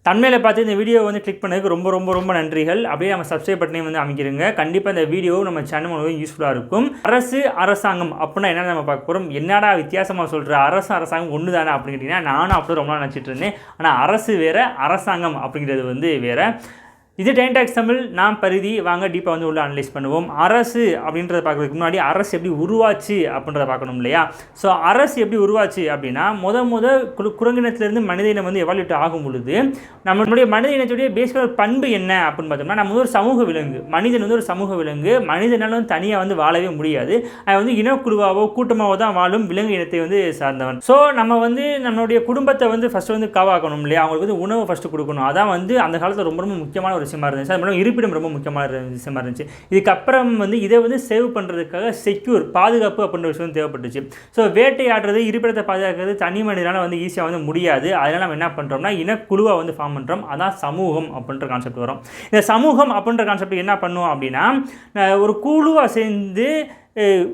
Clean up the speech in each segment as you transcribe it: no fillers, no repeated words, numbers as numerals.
தன்மையில பார்த்து இந்த வீடியோ வந்து கிளிக் பண்ணதுக்கு ரொம்ப நன்றிகள். அப்படியே நம்ம சப்ஸ்கிரைப் பட்டனையும் வந்து அமைக்கிறங்க. கண்டிப்பாக இந்த வீடியோ நம்ம சேனல் மூலமாக யூஸ்ஃபுல்லாக இருக்கும். அரசாங்கம் அப்படின்னா என்ன நம்ம பார்க்க போகிறோம். என்னடா வித்தியாசமாக சொல்கிற, அரசாங்கம் ஒன்று தானே அப்படின்னு கேட்டிங்கன்னா, நானும் அப்படி ரொம்ப நாள் நினச்சிட்டு இருந்தேன். ஆனால் அரசு வேறு, அரசாங்கம் அப்படிங்கிறது வந்து வேறு. இது டைன்டாக்ஸ் தமிழ். நான் பரிதி. வாங்க டீப்பாக வந்து உள்ள அனலைஸ் பண்ணுவோம். அரசு அப்படின்றத பார்க்கறதுக்கு முன்னாடி அரசு எப்படி உருவாச்சு அப்படின்றத பார்க்கணும் இல்லையா. ஸோ அரசு எப்படி உருவாச்சு அப்படின்னா, குரங்கினத்திலேருந்து மனித இனம் வந்து எவால்யூட் ஆகும் பொழுது நம்மளுடைய மனித இனத்துடைய பேசிக்கான பண்பு என்ன அப்படின்னு பார்த்தோம்னா, நம்ம வந்து ஒரு சமூக விலங்கு. மனிதன் வந்து ஒரு சமூக விலங்கு. மனிதனால வந்து தனியாக வந்து வாழவே முடியாது. அது வந்து இனக்குழுவாவோ கூட்டமாகவோ தான் வாழும் விலங்கு இனத்தை வந்து சார்ந்தவன். ஸோ நம்ம வந்து நம்மளுடைய குடும்பத்தை வந்து ஃபஸ்ட்டு வந்து காவாக்கணும் இல்லையா. அவங்களுக்கு வந்து உணவு ஃபஸ்ட்டு கொடுக்கணும். அதான் வந்து அந்த காலத்தில் ரொம்ப முக்கியமான ஒரு விஷயமா இருந்துச்சு. அது மூலம் இருப்பிடம் ரொம்ப முக்கியமான விஷயமா இருந்துச்சு. இதுக்கப்புறம் வந்து இதை வந்து சேவ் பண்ணுறதுக்காக செக்யூர், பாதுகாப்பு அப்படின்ற விஷயம் தேவைப்பட்டுச்சு. ஸோ வேட்டையாடுறது, இருப்பிடத்தை பாதுகாக்கிறது தனி மனிதனால் வந்து ஈஸியாக வந்து முடியாது. அதனால் நம்ம என்ன பண்ணுறோம்னா, இனக்குழுவாக வந்து ஃபார்ம் பண்ணுறோம். அதான் சமூகம் அப்படின்ற கான்செப்ட் வரும். இந்த சமூகம் அப்படின்ற கான்செப்ட் என்ன பண்ணும் அப்படின்னா, ஒரு குழுவாக சேர்ந்து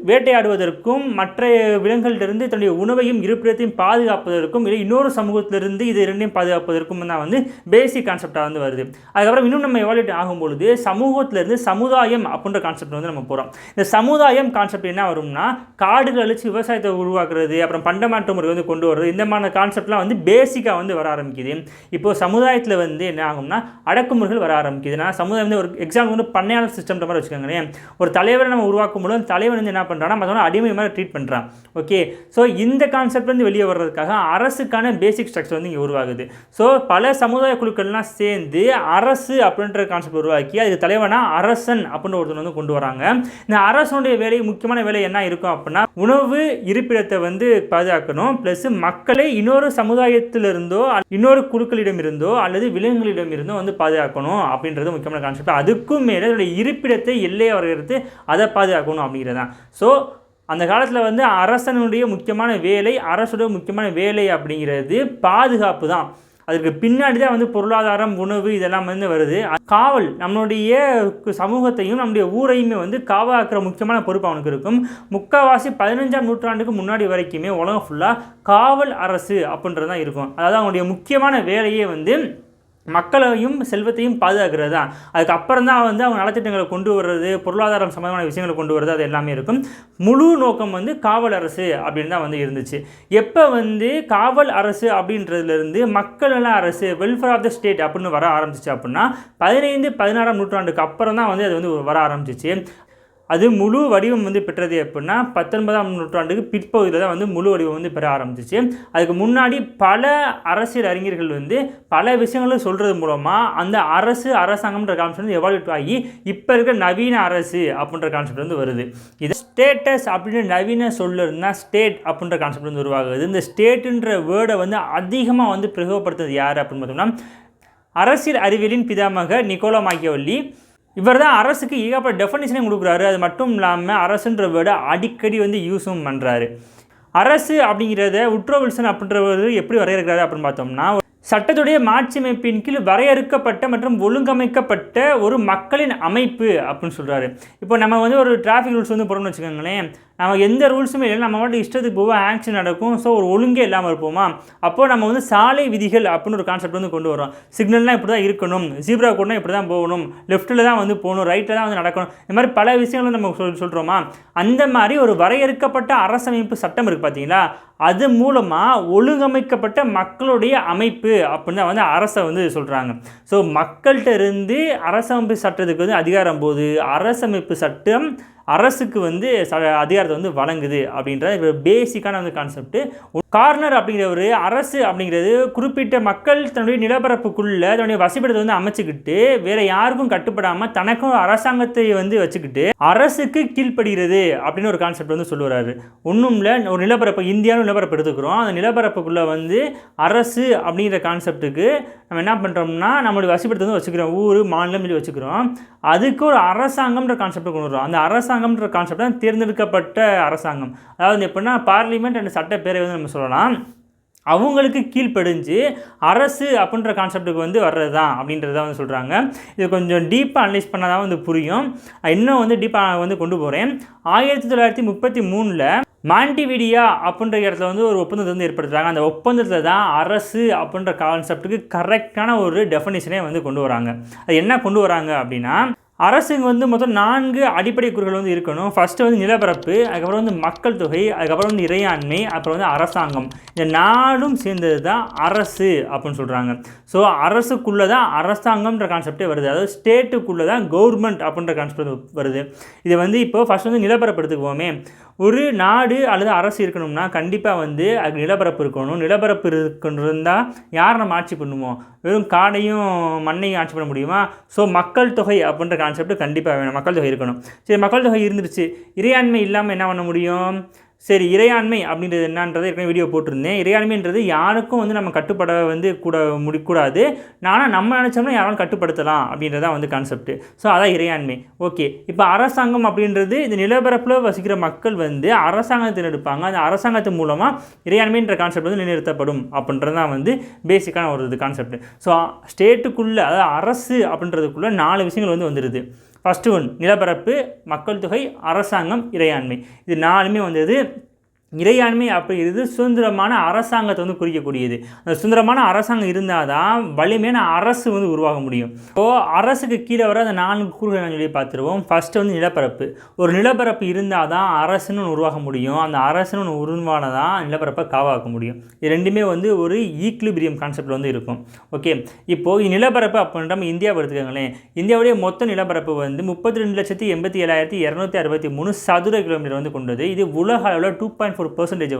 வேட்டையாடுவதற்கும் மற்ற விலங்குகளிலிருந்து தன்னுடைய உணவையும் இருப்பிடத்தையும் பாதுகாப்பதற்கும் இல்லை இன்னொரு சமூகத்திலிருந்து இது இரண்டையும் பாதுகாப்பதற்கும் தான் வந்து பேசிக் கான்செப்டாக வந்து வருது. அதுக்கப்புறம் இன்னும் நம்ம எவால்யூட் ஆகும்பொழுது சமூகத்திலிருந்து சமுதாயம் அப்படின்ற கான்செப்ட் வந்து நம்ம போகிறோம். இந்த சமுதாயம் கான்செப்ட் என்ன வரும்னா, காடுகள் அழிச்சு விவசாயத்தை உருவாக்குறது, அப்புறம் பண்டமாற்று முறை வந்து கொண்டு வர்றது, இந்த மாதிரி கான்செப்ட்லாம் வந்து பேசிக்காக வந்து வர ஆரம்பிக்குது. இப்போது சமுதாயத்தில் வந்து என்ன ஆகும்னா, அடக்குமுறைகள் வர ஆரம்பிக்குது. நான் சமுதாயம் வந்து ஒரு எக்ஸாம்பிள் வந்து பண்ணையாளர் சிஸ்டம் மாதிரி வச்சுக்கோங்களேன். ஒரு தலைவரை நம்ம உருவாக்கும் பொழுது வந்து என்ன பண்ணுறான்னா, மற்றவங்க அடிமை மாதிரி ட்ரீட் பண்ணுறான். ஓகே, ஸோ இந்த கான்செப்ட் வந்து வெளியே வர்றதுக்காக அரசுக்கான பேசிக் ஸ்ட்ரக்சர் வந்து இங்கே உருவாகுது. ஸோ பல சமுதாய குழுக்கள்லாம் சேர்ந்து அரசு அப்படின்ற கான்செப்ட் உருவாக்கி அதுக்கு தலைவனா அரசன் அப்படின்னு ஒருத்தர் வந்து கொண்டு வராங்க. இந்த அரசனுடைய வேலை, முக்கியமான வேலை என்ன இருக்கும் அப்படின்னா, உணவு இருப்பிடத்தை வந்து பாதுகாக்கணும், ப்ளஸ் மக்களை இன்னொரு சமுதாயத்திலிருந்தோ இன்னொரு குழுக்களிடம் இருந்தோ அல்லது விலங்குகளிடம் இருந்தோ வந்து பாதுகாக்கணும் அப்படின்றது முக்கியமான கான்செப்ட். அதுக்கும் மேலே இருப்பிடத்தை எல்லையை வரையறுத்து அதை பாதுகாக்கணும் அப்படிங்கிறது. ஸோ அந்த காலத்தில் வந்து அரசனுடைய முக்கியமான வேலை, அரசுடைய முக்கியமான வேலை அப்படிங்கிறது பாதுகாப்பு தான். அதுக்கு பின்னாடி தான் வந்து பொருளாதாரம், உணவு இதெல்லாம் வந்து வருது. காவல், நம்மளுடைய சமூகத்தையும் நம்முடைய ஊரையுமே வந்து காவாக்குற முக்கியமான பொறுப்பு அவனுக்கு இருக்கும். முக்கால்வாசி 15ஆம் நூற்றாண்டுக்கு முன்னாடி வரைக்குமே உலகம் ஃபுல்லாக காவல் அரசு அப்படின்றது தான் இருக்கும். அதாவது அவனுடைய முக்கியமான வேலையே வந்து மக்களையும் செல்வத்தையும் பாதுகாக்கிறது தான். அதுக்கப்புறம் தான் வந்து அவங்க நலத்திட்டங்களை கொண்டு வர்றது, பொருளாதாரம் சம்பந்தமான விஷயங்களை கொண்டு வர்றது, அது எல்லாமே இருக்கும். முழு நோக்கம் வந்து காவல் அரசு அப்படின்னு தான் வந்து இருந்துச்சு. எப்போ வந்து காவல் அரசு அப்படின்றதுலேருந்து மக்கள் நல அரசு, வெல்ஃபேர் ஆஃப் த ஸ்டேட் அப்படின்னு வர ஆரம்பிச்சிச்சு அப்படின்னா 15, 16ஆம் நூற்றாண்டுக்கு அப்புறம் தான் வந்து அது வந்து வர ஆரம்பிச்சிச்சு. அது முழு வடிவம் வந்து பெற்றது எப்படின்னா 19ஆம் நூற்றாண்டுக்கு பிற்பகுதியில் தான் வந்து முழு வடிவம் வந்து பெற ஆரம்பிச்சிச்சு. அதுக்கு முன்னாடி பல அரசியல் அறிஞர்கள் வந்து பல விஷயங்களும் சொல்கிறது மூலமாக அந்த அரசாங்கம்ன்ற கான்செப்ட் வந்து எவால்யூட் ஆகி இப்போ இருக்கிற நவீன அரசு அப்படின்ற கான்செப்ட் வந்து வருது. இது ஸ்டேட்டஸ் அப்படின்னு நவீன சொல்லுன்னா ஸ்டேட் அப்படின்ற கான்செப்ட் வந்து உருவாகுது. இந்த ஸ்டேட்டுன்ற வேர்டை வந்து அதிகமாக வந்து பிரயோகப்படுத்துறது யார் அப்படின்னு பார்த்தோம்னா, அரசியல் அறிவியலின் பிதாமக நிக்கோலோ மாக்கியவெல்லி. இவர் தான் அரசுக்கு ஏகப்பட்ட டெஃபனிஷனே கொடுக்குறாரு. அது மட்டும் இல்லாமல் அரசுன்ற வேர்டை அடிக்கடி வந்து யூஸும் பண்ணுறாரு. அரசு அப்படிங்கிறத உட்ரோ வில்சன் அப்படின்றவர் எப்படி வரையறுக்கிறாரு அப்படின்னு பார்த்தோம்னா, சட்டத்துடைய மாட்சியமைப்பின் கீழ் வரையறுக்கப்பட்ட மற்றும் ஒழுங்கமைக்கப்பட்ட ஒரு மக்களின் அமைப்பு அப்படின்னு சொல்கிறாரு. இப்போ நம்ம வந்து ஒரு டிராஃபிக் ரூல்ஸ் வந்து போகிறோம்னு வச்சுக்கோங்களேன். நம்ம எந்த ரூல்ஸுமே இல்லை, நம்ம மட்டும் இஷ்டத்துக்கு போவோம், ஆக்ஷன் நடக்கும். ஸோ ஒரு ஒழுங்கே இல்லாமல் இருப்போமா. அப்போது நம்ம வந்து சாலை விதிகள் அப்படின்னு ஒரு கான்செப்ட் வந்து கொண்டு வரோம். சிக்னல்லாம் இப்படி தான் இருக்கணும், ஜீப்ரா கோட்னா இப்படி தான் போகணும், லெஃப்ட்டில் தான் வந்து போகணும், ரைட்டில் தான் வந்து நடக்கணும், இந்த மாதிரி பல விஷயங்களும் நம்ம சொல்கிறோமா. அந்த மாதிரி ஒரு வரையறுக்கப்பட்ட அரசமைப்பு சட்டம் இருக்குது பார்த்தீங்களா, அது மூலமாக ஒழுங்கமைக்கப்பட்ட மக்களுடைய அமைப்பு அப்படின்னு தான் வந்து அரசை வந்து சொல்கிறாங்க. ஸோ மக்கள்கிட்ட இருந்து அரசமைப்பு சட்டத்துக்கு வந்து அதிகாரம் போது அரசமைப்பு சட்டம் அரசுக்கு வந்து அதிகாரத்தை வந்து வழங்குது அப்படின்ற பேசிக்கான வந்து கான்செப்ட். கார்னர் அப்படிங்கிற ஒரு அரசு அப்படிங்கிறது குறிப்பிட்ட மக்கள் தன்னுடைய நிலப்பரப்புக்குள்ள தன்னுடைய வசிப்பிடத்தை வந்து அமைச்சுக்கிட்டு வேற யாருக்கும் கட்டுப்படாமல் தனக்கும் அரசாங்கத்தை வந்து வச்சுக்கிட்டு அரசுக்கு கீழ்ப்படுகிறது அப்படின்னு ஒரு கான்செப்ட் வந்து சொல்லுவாரு. ஒன்றும் இல்லை, ஒரு நிலப்பரப்பு, இந்தியாவில் நிலப்பரப்பு எடுத்துக்கிறோம். அந்த நிலப்பரப்புக்குள்ளே வந்து அரசு அப்படிங்கிற கான்செப்ட்டுக்கு நம்ம என்ன பண்ணுறோம்னா, நம்மளுடைய வசிப்பிடத்தை வந்து வச்சுக்கிறோம், ஊர் மாநிலம் சொல்லி வச்சுக்கிறோம். அதுக்கு ஒரு அரசாங்கம்ன்ற கான்செப்டை கொண்டு வரோம். அந்த அரசாங்கம்ன்ற கான்செப்ட் தான் தேர்ந்தெடுக்கப்பட்ட அரசாங்கம். அதாவது எப்படின்னா பார்லிமெண்ட் அண்ட் சட்டப்பேரவை வந்து நம்ம சொல்லலாம். அவங்களுக்கு கீழ்ப்படிஞ்சு அரசு அப்படின்ற கான்செப்டுக்கு வந்து வர்றது தான் அப்படின்றத வந்து சொல்கிறாங்க. இது கொஞ்சம் டீப்பாக அனலைஸ் பண்ணால் தான் வந்து புரியும். இன்னும் வந்து டீப்பாக வந்து கொண்டு போகிறேன். 1933 மாண்டிவிடியா அப்படின்ற இடத்துல வந்து ஒரு ஒப்பந்தத்தை வந்து ஏற்படுத்துகிறாங்க. அந்த ஒப்பந்தத்தில் தான் அரசு அப்படின்ற கான்செப்ட்டுக்கு கரெக்டான ஒரு டெஃபினிஷனே வந்து கொண்டு வராங்க. அது என்ன கொண்டு வராங்க அப்படின்னா, அரசுங்க வந்து மொத்தம் 4 அடிப்படை கூறுகள் வந்து இருக்கணும். ஃபஸ்ட்டு வந்து நிலப்பரப்பு, அதுக்கப்புறம் வந்து மக்கள் தொகை, அதுக்கப்புறம் வந்து இறையாண்மை, அப்புறம் வந்து அரசாங்கம். இந்த 4ம் சேர்ந்தது தான் அரசு அப்படின்னு சொல்கிறாங்க. ஸோ அரசுக்குள்ளே தான் அரசாங்கம்ன்ற கான்செப்டே வருது. அதாவது ஸ்டேட்டுக்குள்ளே தான் கவர்மெண்ட் அப்படின்ற கான்செப்ட் வருது. இது வந்து இப்போ ஃபஸ்ட் வந்து நிலப்பரப்பு எடுத்துக்குவோமே. ஒரு நாடு அல்லது அரசு இருக்கணும்னா கண்டிப்பாக வந்து அதுக்கு நிலப்பரப்பு இருக்கணும். நிலப்பரப்பு இருந்தால் யார் நம்ம ஆட்சி பண்ணுவோம்? வெறும் காடையும் மண்ணையும் ஆட்சி பண்ண முடியுமா? ஸோ மக்கள் தொகை அப்படின்ற கான்செப்ட் கண்டிப்பாக வேணும். மக்கள் தொகை இருக்கணும். சரி, மக்கள் தொகை இருந்துருச்சு, இறையாண்மை இல்லாமல் என்ன பண்ண முடியும்? சரி, இறையாண்மை அப்படின்றது என்னன்றது ஏற்கனவே வீடியோ போட்டிருந்தேன். இறையாண்மைன்றது யாருக்கும் வந்து நம்ம கட்டுப்பட வந்து முடிக்கூடாது. ஆனால் நம்ம நினச்சோம்னா யாராலும் கட்டுப்படுத்தலாம் அப்படின்றதான் வந்து கான்செப்ட். ஸோ அதான் இறையாண்மை. ஓகே, இப்போ அரசாங்கம் அப்படின்றது இந்த நிலப்பரப்பில் வசிக்கிற மக்கள் வந்து அரசாங்கத்தை எடுப்பாங்க. அந்த அரசாங்கத்து மூலமாக இறையாண்மைன்ற கான்செப்ட் வந்து நிலைநிறுத்தப்படும் அப்படின்றதான் வந்து பேசிக்கான ஒரு கான்செப்ட். ஸோ ஸ்டேட்டுக்குள்ளே, அதாவது அரசு அப்படின்றதுக்குள்ளே 4 விஷயங்கள் வந்து வந்துடுது. ஃபஸ்ட்டு ஒன் நிலப்பரப்பு, மக்கள் தொகை, அரசாங்கம், இறையாண்மை. இது 4மே வந்தது. இறையாண்மை அப்படிங்கிறது சுதந்திரமான அரசாங்கத்தை வந்து குறிக்கக்கூடியது. அந்த சுதந்திரமான அரசாங்கம் இருந்தால் தான் வலிமையான அரசு வந்து உருவாக முடியும். இப்போது அரசுக்கு கீழே வர அந்த 4 கூறுகளை சொல்லி பார்த்துருவோம். ஃபஸ்ட்டு வந்து நிலப்பரப்பு. ஒரு நிலப்பரப்பு இருந்தால் தான் அரசுன்னு ஒன்று உருவாக முடியும். அந்த அரசுன்னு ஒன்று உருவான தான் நிலப்பரப்பை காவாக்க முடியும். இது ரெண்டுமே வந்து ஒரு ஈக்லிபிரியம் கான்செப்ட் வந்து இருக்கும். ஓகே, இப்போது நிலப்பரப்பு அப்படின்ற நம்ம இந்தியாவை எடுத்துக்கோங்களேன். இந்தியாவுடைய மொத்த நிலப்பரப்பு வந்து 32,87,263 சதுர கிலோமீட்டர் வந்து கொண்டது. இது உலக அளவில் 2.4%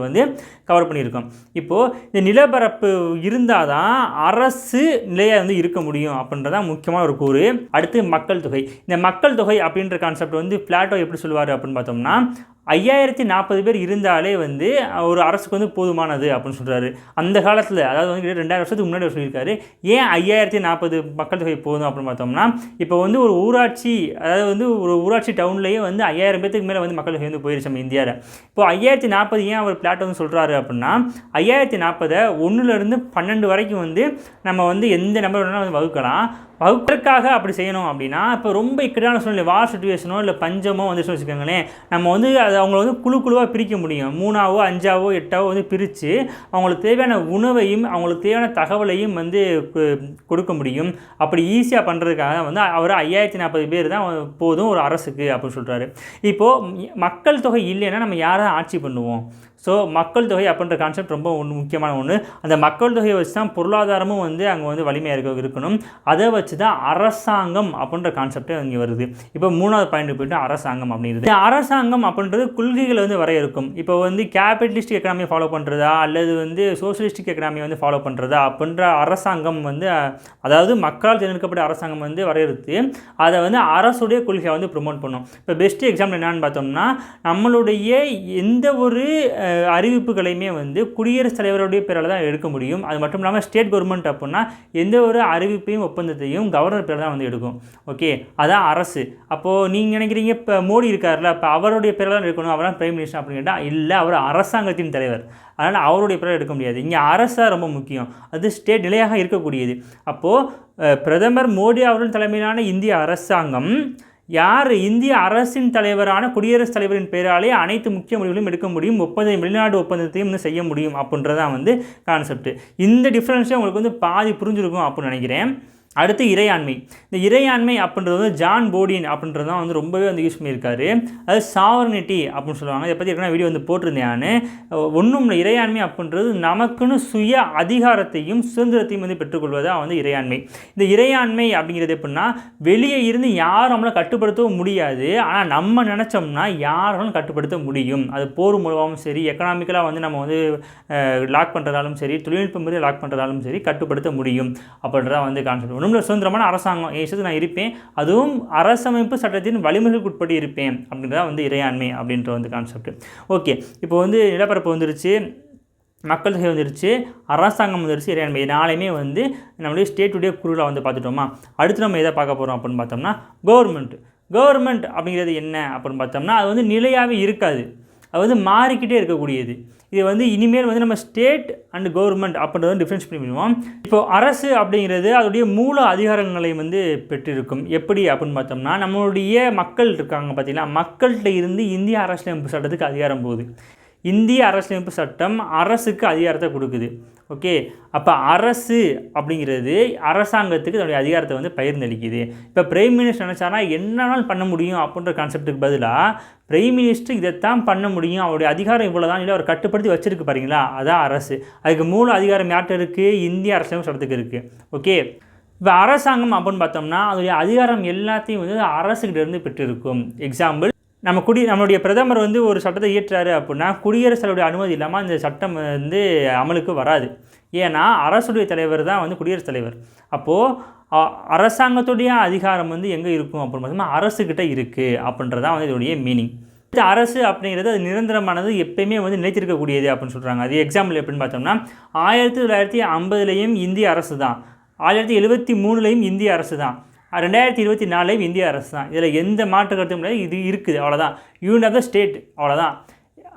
வந்து கவர் பண்ணியிருக்கோம். இப்போது இந்த நிலப்பரப்பு இருந்தால் தான் அரசு நிலையாக வந்து இருக்க முடியும் அப்படின்றதான் முக்கியமான ஒரு கூறு. அடுத்து மக்கள் தொகை. இந்த மக்கள் தொகை அப்படின்ற கான்செப்ட் வந்து பிளாட்டோ எப்படி சொல்லுவார் அப்படின்னு பார்த்தோம்னா, 5040 பேர் இருந்தாலே வந்து ஒரு அரசுக்கு வந்து போதுமானது அப்படின்னு சொல்கிறாரு. அந்த காலத்தில், அதாவது வந்து 2000 வருஷத்துக்கு முன்னாடி சொல்லியிருக்காரு. ஏன் 5040 மக்கள் தொகை போதும் அப்படின்னு பார்த்தோம்னா, இப்போ வந்து ஒரு ஊராட்சி, அதாவது வந்து ஒரு ஊராட்சி டவுன்லேயே வந்து 5000 பேருக்கு மேலே வந்து மக்கள் தொகை வந்து போயிருச்சு நம்ம இந்தியாவில். இப்போ 5040 ஏன் அவர் பிளாட் வந்து சொல்கிறாரு அப்படின்னா, 5040 1லேருந்து 12 வரைக்கும் வந்து நம்ம வந்து எந்த நம்பர் வேணாலும் வந்து வகுக்கலாம். வகுப்பதற்காக அப்படி செய்யணும் அப்படின்னா, இப்போ ரொம்ப இக்கட்டான சூழ்நிலை, வார் சுச்சுவேஷனோ இல்லை பஞ்சமோ வந்துச்சுன்னு வச்சுக்கோங்களேன், நம்ம வந்து அதை அவங்கள வந்து குழுவாக பிரிக்க முடியும். 3ஆவோ 5ஆவோ 8ஆவோ வந்து பிரித்து அவங்களுக்கு தேவையான உணவையும் அவங்களுக்கு தேவையான தகவலையும் வந்து கொடுக்க முடியும். அப்படி ஈஸியாக பண்ணுறதுக்காக வந்து அவர் 5040 பேர் தான் போதும் ஒரு அரசுக்கு அப்படின்னு சொல்கிறாரு. இப்போது மக்கள் தொகை இல்லைன்னா நம்ம யாரை ஆட்சி பண்ணுவோம்? ஸோ மக்கள் தொகை அப்படின்ற கான்செப்ட் ரொம்ப முக்கியமான ஒன்று. அந்த மக்கள் தொகையை வச்சு தான் பொருளாதாரமும் வந்து அங்கே வந்து வலிமையாக இருக்கணும். அதை வச்சு தான் அரசாங்கம் அப்படின்ற கான்செப்டே இங்கே வருது. இப்போ 3வது பாயிண்ட் போய்ட்டு அரசாங்கம் அப்படிங்கிறது. அரசாங்கம் அப்படின்றது கொள்கைகளை வந்து வரையறுக்கும். இப்போ வந்து கேபிட்டலிஸ்டிக் எக்கனாமியை ஃபாலோ பண்ணுறதா அல்லது வந்து சோசியலிஸ்டிக் எக்கனாமியை வந்து ஃபாலோ பண்ணுறதா அப்படின்ற அரசாங்கம் வந்து, அதாவது மக்களால் தேர்ந்தெடுக்கப்பட்ட அரசாங்கம் வந்து வரையறுத்து அதை வந்து அரசுடைய கொள்கையை வந்து ப்ரொமோட் பண்ணும். இப்போ பெஸ்ட் எக்ஸாம்பிள் என்னென்னு பார்த்தோம்னா, நம்மளுடைய எந்த ஒரு அறிவிப்புகளையுமே வந்து குடியரசுத் தலைவருடைய பேரில் தான் எடுக்க முடியும். அது மட்டும் இல்லாமல் ஸ்டேட் கவர்மெண்ட் அப்படின்னா எந்த ஒரு அறிவிப்பையும் ஒப்பந்தத்தையும் கவர்னர் பேரில் தான் வந்து எடுக்கும். ஓகே, அதான் அரசு. அப்போது நீங்கள் நினைக்கிறீங்க இப்போ மோடி இருக்கார்ல, இப்போ அவருடைய பேரில் தான் எடுக்கணும், அவர்தான் பிரைம் மினிஸ்டர் அப்படின்னு கேட்டால் இல்லை, அவர் அரசாங்கத்தின் தலைவர். அதனால் அவருடைய பேரில் எடுக்க முடியாது. இங்கே அரசாக ரொம்ப முக்கியம். அது ஸ்டேட் நிலையாக இருக்கக்கூடியது. அப்போது பிரதமர் மோடி அவர்கள் தலைமையிலான இந்திய அரசாங்கம் யார் இந்திய அரசின் தலைவரான குடியரசுத் தலைவரின் பெயராலே அனைத்து முக்கிய முடிவுகளையும் எடுக்க முடியும், வெளிநாடு ஒப்பந்தத்தையும் வந்து செய்ய முடியும் அப்படின்றதான் வந்து கான்செப்ட். இந்த டிஃப்ரென்ஸே உங்களுக்கு வந்து பாதி புரிஞ்சிருக்கும் அப்படின்னு நினைக்கிறேன். அடுத்து இறையாண்மை. இந்த இறையாண்மை அப்படின்றது வந்து ஜான் போடின் அப்படின்றது தான் வந்து ரொம்பவே வந்து யூஸ் பண்ணியிருக்காரு. அது சாவர்னிட்டி அப்படின்னு சொல்லுவாங்க. இதை பற்றி ஏற்கனவே வீடியோ வந்து போட்டிருந்தேன் நான். ஒன்றும் இல்லை, இறையாண்மை அப்படின்றது நமக்குன்னு சுய அதிகாரத்தையும் சுதந்திரத்தையும் வந்து பெற்றுக்கொள்வதாக வந்து இறையாண்மை. இந்த இறையாண்மை அப்படிங்கிறது எப்படின்னா, வெளியே இருந்து யாரும் நம்மளை கட்டுப்படுத்தவும் முடியாது, ஆனால் நம்ம நினச்சோம்னா யாராலும் கட்டுப்படுத்த முடியும். அது போர் மூலமாகவும் சரி, எக்கனாமிக்கலாக வந்து நம்ம வந்து லாக் பண்ணுறதாலும் சரி, தொழில்நுட்பம் முறையை லாக் பண்ணுறதாலும் சரி கட்டுப்படுத்த முடியும் அப்படின்றதான் வந்து கான்செப்ட். ஒன்றும் சுதந்திரமான அரசாங்கம் விஷயத்துக்கு நான் இருப்பேன், அதுவும் அரசமைப்பு சட்டத்தின் வழிமுறைகளுக்கு உட்பட்டு இருப்பேன் அப்படின்றத வந்து இறையாண்மை அப்படின்ற வந்து கான்செப்ட். ஓகே, இப்போ வந்து நிலப்பரப்பு வந்துருச்சு, மக்கள் தொகை வந்துருச்சு, அரசாங்கம் வந்துருச்சு, இறையாண்மை நாளையுமே வந்து நம்மளுடைய ஸ்டேட்டுடைய குழுவில் வந்து பார்த்துட்டோமா. அடுத்து நம்ம எதை பார்க்க போகிறோம் அப்படின்னு பார்த்தோம்னா, கவர்மெண்ட் அப்படிங்கிறது என்ன அப்படின்னு பார்த்தோம்னா, அது வந்து நிலையாகவே இருக்காது, அது வந்து மாறிக்கிட்டே இருக்கக்கூடியது. இது வந்து இனிமேல் வந்து நம்ம ஸ்டேட் அண்ட் கவர்மெண்ட் அப்படின்றத டிஃப்ரென்ஸ் பண்ணிவிடுவோம். இப்போ அரசு அப்படிங்கிறது அதோடைய மூல அதிகாரங்களை வந்து பெற்றிருக்கும். எப்படி அப்படின்னு பார்த்தோம்னா, நம்மளுடைய மக்கள் இருக்காங்க பார்த்தீங்கன்னா, மக்கள்கிட்ட இருந்து இந்திய அரசியலமைப்பு சட்டத்துக்கு அதிகாரம் போகுது. இந்திய அரசியலமைப்பு சட்டம் அரசுக்கு அதிகாரத்தை கொடுக்குது. ஓகே, அப்போ அரசு அப்படிங்கிறது அரசாங்கத்துக்கு அதனுடைய அதிகாரத்தை வந்து பகிர்ந்தளிக்குது. இப்போ பிரைம் மினிஸ்டர் நினச்சாரா என்னன்னாலும் பண்ண முடியும் அப்படின்ற கான்செப்ட்டுக்கு பதிலாக பிரைம் மினிஸ்டர் இதைத்தான் பண்ண முடியும், அவருடைய அதிகாரம் இவ்வளோ தான் இல்லை அவர் கட்டுப்படுத்தி வச்சுருக்கு பாருங்களா, அதான் அரசு. அதுக்கு மூல அதிகாரம் யார்கிட்ட இருக்குது? இந்திய அரசியலமைப்பு சட்டத்துக்கு இருக்குது. ஓகே, இப்போ அரசாங்கம் அப்படின்னு பார்த்தோம்னா அதோடைய அதிகாரம் எல்லாத்தையும் வந்து அரசுக்கிட்ட இருந்து பெற்றிருக்கும். எக்ஸாம்பிள், நம்மளுடைய பிரதமர் வந்து ஒரு சட்டத்தை இயற்றுறாரு அப்படின்னா குடியரசுத் தலைவருடைய அனுமதி இல்லாமல் அந்த சட்டம் வந்து அமலுக்கு வராது. ஏன்னா அரசுடைய தலைவர் தான் வந்து குடியரசுத் தலைவர். அப்போது அரசாங்கத்துடைய அதிகாரம் வந்து எங்கே இருக்கும் அப்படின்னு பார்த்தோம்னா அரசுக்கிட்ட இருக்குது அப்படின்றதான் வந்து இதோடைய மீனிங். அரசு அப்படிங்கிறது அது நிரந்தரமானது, எப்பயுமே வந்து நிலைத்திருக்கக்கூடியது அப்படின்னு சொல்கிறாங்க. அது எக்ஸாம்பிள் எப்படின்னு பார்த்தோம்னா 1950லேயும் இந்திய அரசு தான், 1973லேயும் இந்திய அரசு தான், 2024லேயும் இந்திய அரசு தான். இதில் எந்த மாற்று கருத்தும் கிடையாது. இது இருக்குது, அவ்வளோதான். யூனிட் ஆஃப் த ஸ்டேட், அவ்வளோதான்.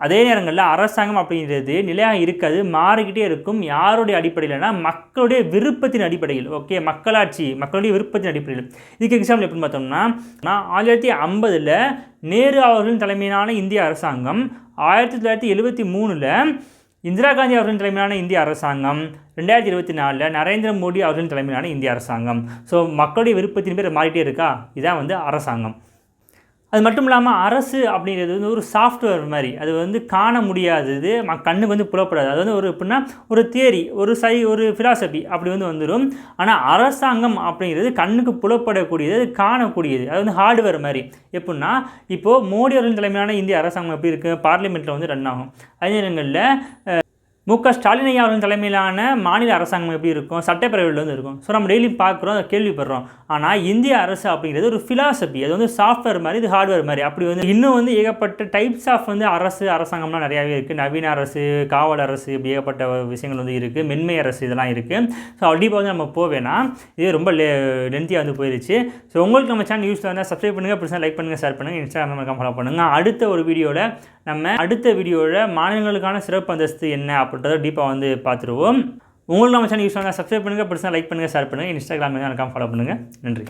அதே நேரங்களில் அரசாங்கம் அப்படிங்கிறது நிலையாக இருக்காது, மாறிக்கிட்டே இருக்கும். யாருடைய அடிப்படையில்னா மக்களுடைய விருப்பத்தின் அடிப்படையில். ஓகே, மக்களாட்சி, மக்களுடைய விருப்பத்தின் அடிப்படையில். இதுக்கு எக்ஸாம்பிள் எப்படின்னு பார்த்தோம்னா 1950 நேரு அவர்களின் தலைமையிலான இந்திய அரசாங்கம், 1973 இந்திரா காந்தி அவர்களின் தலைமையிலான இந்திய அரசாங்கம், 2024 நரேந்திர மோடி அவர்களின் தலைமையிலான இந்திய அரசாங்கம். ஸோ மக்களுடைய விருப்பத்தின் பேர் மாறிட்டே இருக்கா, இதுதான் வந்து அரசாங்கம். அது மட்டும் இல்லாமல் அரசு அப்படிங்கிறது வந்து ஒரு சாஃப்ட்வேர் மாதிரி, அது வந்து காண முடியாதது, கண்ணுக்கு வந்து புலப்படாது. அது வந்து ஒரு எப்படின்னா ஒரு தியரி, ஒரு ஃபிலாசபி அப்படி வந்து வந்துடும். ஆனால் அரசாங்கம் அப்படிங்கிறது கண்ணுக்கு புலப்படக்கூடியது, அது காணக்கூடியது, அது வந்து ஹார்ட்வேர் மாதிரி. எப்படின்னா இப்போது மோடி அவர்களின் தலைமையிலான இந்திய அரசாங்கம் எப்படி இருக்குது, பார்லிமெண்ட்டில் வந்து ரன் ஆகும். அதே நேரங்களில் மு.க. ஸ்டாலின் ஐயா அவர்களின் தலைமையிலான மாநில அரசாங்கம் எப்படி இருக்கும், சட்டப்பேரவையில் வந்து இருக்கும். ஸோ நம்ம டெய்லி பார்க்குறோம், அதை கேள்விப்படுறோம். ஆனால் இந்திய அரசு அப்படிங்கிறது ஒரு ஃபிலாசபி, அது வந்து சாஃப்ட்வேர் மாதிரி, இது ஹார்ட்வேர் மாதிரி. அப்படி வந்து இன்னும் வந்து ஏகப்பட்ட டைப்ஸ் ஆஃப் வந்து அரசாங்கம்லாம் நிறையாவே இருக்குது. நவீன அரசு, காவல் அரசு, இப்படி ஏகப்பட்ட விஷயங்கள் வந்து இருக்குது. மென்மை அரசு, இதெல்லாம் இருக்குது. ஸோ கண்டிப்பாக வந்து நம்ம போவேனா, இது ரொம்ப லென்த்தியாக வந்து போயிடுச்சு. ஸோ உங்களுக்கு நம்ம சேனல் யூஸ் இருந்தால் சப்ஸ்கிரைப் பண்ணுங்கள், பிடிச்சா லைக் பண்ணுங்கள், ஷேர் பண்ணுங்கள், இன்ஸ்டாகிராம் ஃபாலோ பண்ணுங்கள். அடுத்த வீடியோவில் மாநிலங்களுக்கான சிறப்பு அந்தஸ்து என்ன அப்படின்றத டீப்பாக வந்து பார்த்துருவோம். உங்களுக்கு நம்ம சேனல் யூஸ் பண்ணால் சப்ஸ்கிரைப் பண்ணுங்கள், பிடிச்சா லைக் பண்ணுங்கள், ஷேர் பண்ணுங்கள், இன்ஸ்டாகிராம் ஃபாலோ பண்ணுங்கள். நன்றி.